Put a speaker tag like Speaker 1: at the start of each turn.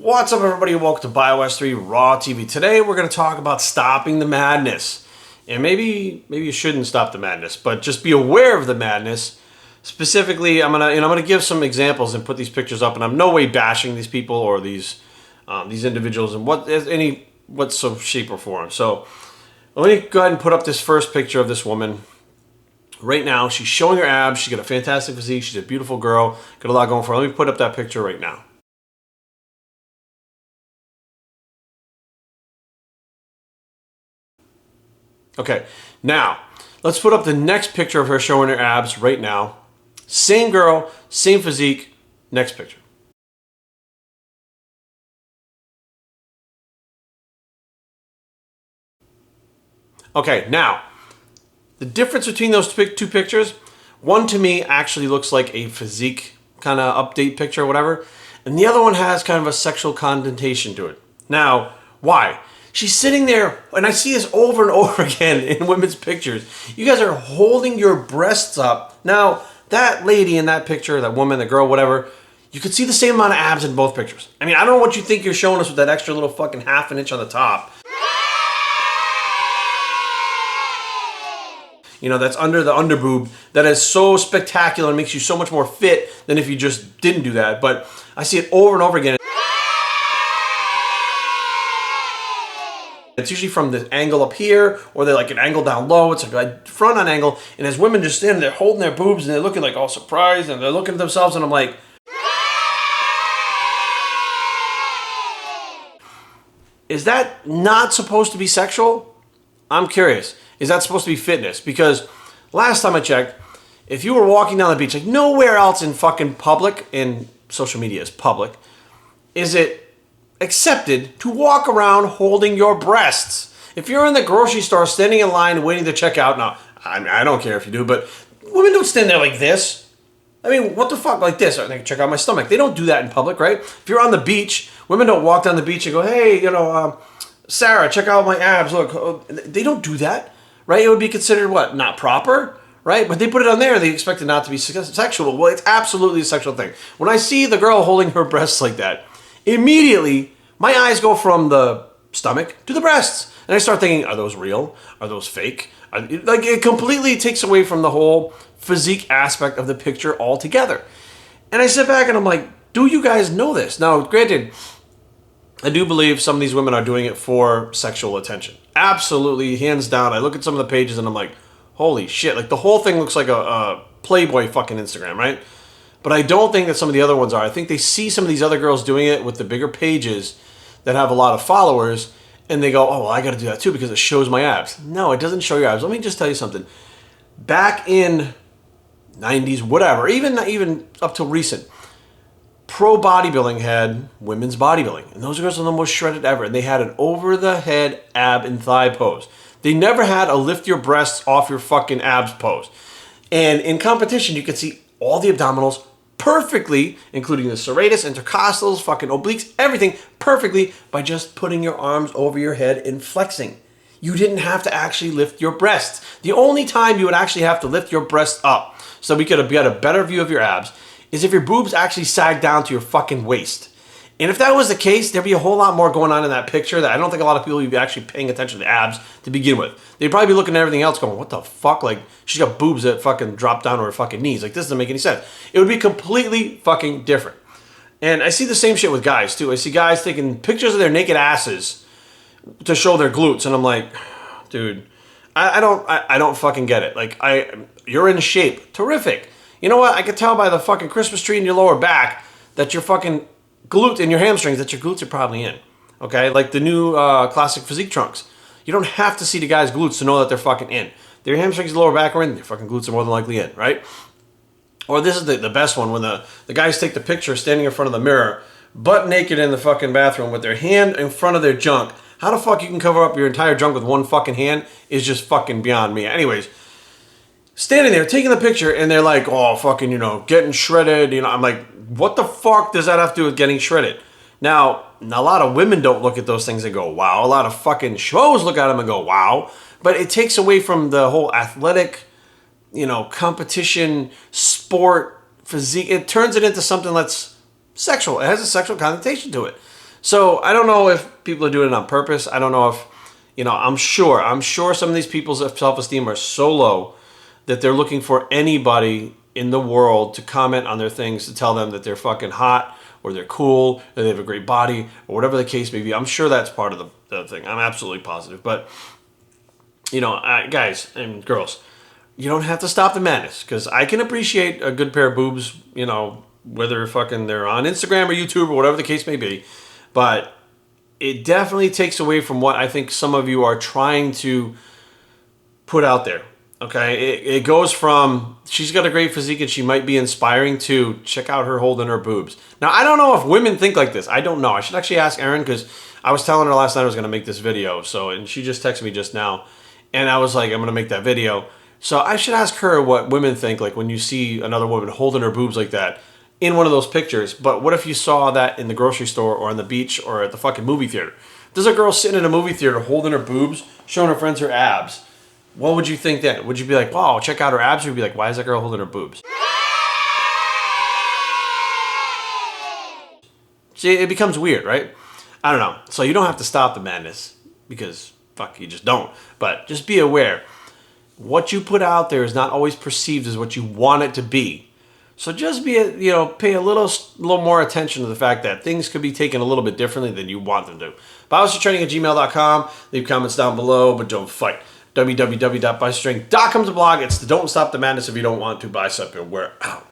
Speaker 1: What's up, everybody? Welcome to Bios3 Raw TV. Today we're going to talk about stopping the madness. And maybe you shouldn't stop the madness, but just be aware of the madness. Specifically, I'm gonna give some examples and put these pictures up, and I'm no way bashing these people or these individuals in what shape or form. So let me go ahead and put up this first picture of this woman. Right now, she's showing her abs. She's got a fantastic physique. She's a beautiful girl. Got a lot going for her. Let me put up that picture right now. Okay, now let's put up the next picture of her showing her abs right now. Same girl, same physique. Next picture. Okay, now the difference between those two pictures, one to me actually looks like a physique kind of update picture or whatever, and the other one has kind of a sexual connotation to it. Now, why? She's sitting there, and I see this over and over again in women's pictures. You guys are holding your breasts up. Now, that lady in that picture, that woman, the girl, whatever, you could see the same amount of abs in both pictures. I mean, I don't know what you think you're showing us with that extra little fucking half an inch on the top. You know, that's under the underboob. That is so spectacular and makes you so much more fit than if you just didn't do that. But I see it over and over again. It's usually from the angle up here, or they're like an angle down low. It's like a front on angle. And as women just standing there holding their boobs and they're looking like all surprised and they're looking at themselves, and I'm like, is that not supposed to be sexual? I'm curious. Is that supposed to be fitness? Because last time I checked, if you were walking down the beach, like nowhere else in fucking public, and social media is public, is it accepted to walk around holding your breasts. If you're in the grocery store standing in line waiting to check out, now, I don't care if you do, but women don't stand there like this. I mean, what the fuck, like this? I can check out my stomach. They don't do that in public, right? If you're on the beach, women don't walk down the beach and go, hey, Sarah, check out my abs, look. They don't do that, right? It would be considered, what, not proper, right? But they put it on there, they expect it not to be sexual. Well, it's absolutely a sexual thing. When I see the girl holding her breasts like that, immediately, my eyes go from the stomach to the breasts. And I start thinking, are those real? Are those fake? Like, it completely takes away from the whole physique aspect of the picture altogether. And I sit back and I'm like, do you guys know this? Now, granted, I do believe some of these women are doing it for sexual attention. Absolutely, hands down. I look at some of the pages and I'm like, holy shit. Like, the whole thing looks like a Playboy fucking Instagram, right? But I don't think that some of the other ones are. I think they see some of these other girls doing it with the bigger pages that have a lot of followers, and they go, oh, well, I got to do that too because it shows my abs. No, it doesn't show your abs. Let me just tell you something. Back in 90s, whatever, even up till recent, pro bodybuilding had women's bodybuilding. And those girls were the most shredded ever. And they had an over-the-head ab and thigh pose. They never had a lift your breasts off your fucking abs pose. And in competition, you could see all the abdominals perfectly, including the serratus, intercostals, fucking obliques, everything perfectly by just putting your arms over your head and flexing. You didn't have to actually lift your breasts. The only time you would actually have to lift your breasts up so we could get a better view of your abs is if your boobs actually sag down to your fucking waist. And if that was the case, there'd be a whole lot more going on in that picture that I don't think a lot of people would be actually paying attention to the abs to begin with. They'd probably be looking at everything else going, what the fuck? Like, she's got boobs that fucking drop down to her fucking knees. Like, this doesn't make any sense. It would be completely fucking different. And I see the same shit with guys, too. I see guys taking pictures of their naked asses to show their glutes. And I'm like, dude, I don't fucking get it. Like, you're in shape. Terrific. You know what? I could tell by the fucking Christmas tree in your lower back that you're fucking glute in your hamstrings, that your glutes are probably in. Okay? Like the new classic physique trunks. You don't have to see the guy's glutes to know that they're fucking in. Their hamstrings and lower back are in, their fucking glutes are more than likely in, right? Or this is the best one, when the guys take the picture standing in front of the mirror, butt naked in the fucking bathroom with their hand in front of their junk. How the fuck you can cover up your entire junk with one fucking hand is just fucking beyond me. Anyways, standing there taking the picture and they're like, oh, fucking, getting shredded. I'm like, what the fuck does that have to do with getting shredded? Now, a lot of women don't look at those things and go, wow. A lot of fucking schmoes look at them and go, wow. But it takes away from the whole athletic, competition, sport, physique. It turns it into something that's sexual. It has a sexual connotation to it. So I don't know if people are doing it on purpose. I don't know if, I'm sure some of these people's self-esteem are so low that they're looking for anybody in the world to comment on their things, to tell them that they're fucking hot, or they're cool, or they have a great body, or whatever the case may be. I'm sure that's part of the thing. I'm absolutely positive. But, guys and girls, you don't have to stop the madness, because I can appreciate a good pair of boobs, whether fucking they're on Instagram or YouTube or whatever the case may be. But it definitely takes away from what I think some of you are trying to put out there. Okay, it goes from she's got a great physique and she might be inspiring to check out her holding her boobs. Now, I don't know if women think like this. I don't know. I should actually ask Erin, because I was telling her last night I was going to make this video. And she just texted me just now, and I was like, I'm going to make that video. So I should ask her what women think, like when you see another woman holding her boobs like that in one of those pictures. But what if you saw that in the grocery store or on the beach or at the fucking movie theater? There's a girl sitting in a movie theater holding her boobs, showing her friends her abs. What would you think then? Would you be like, wow, check out her abs? Or would you be like, why is that girl holding her boobs? See, it becomes weird, right? I don't know. So you don't have to stop the madness, because, fuck, you just don't. But just be aware. What you put out there is not always perceived as what you want it to be. So just pay a little more attention to the fact that things could be taken a little bit differently than you want them to. Biostrength@gmail.com. Leave comments down below, but don't fight. www.bistrength.com is the blog. It's the Don't Stop the Madness if you don't want to. Bicep, and we're out.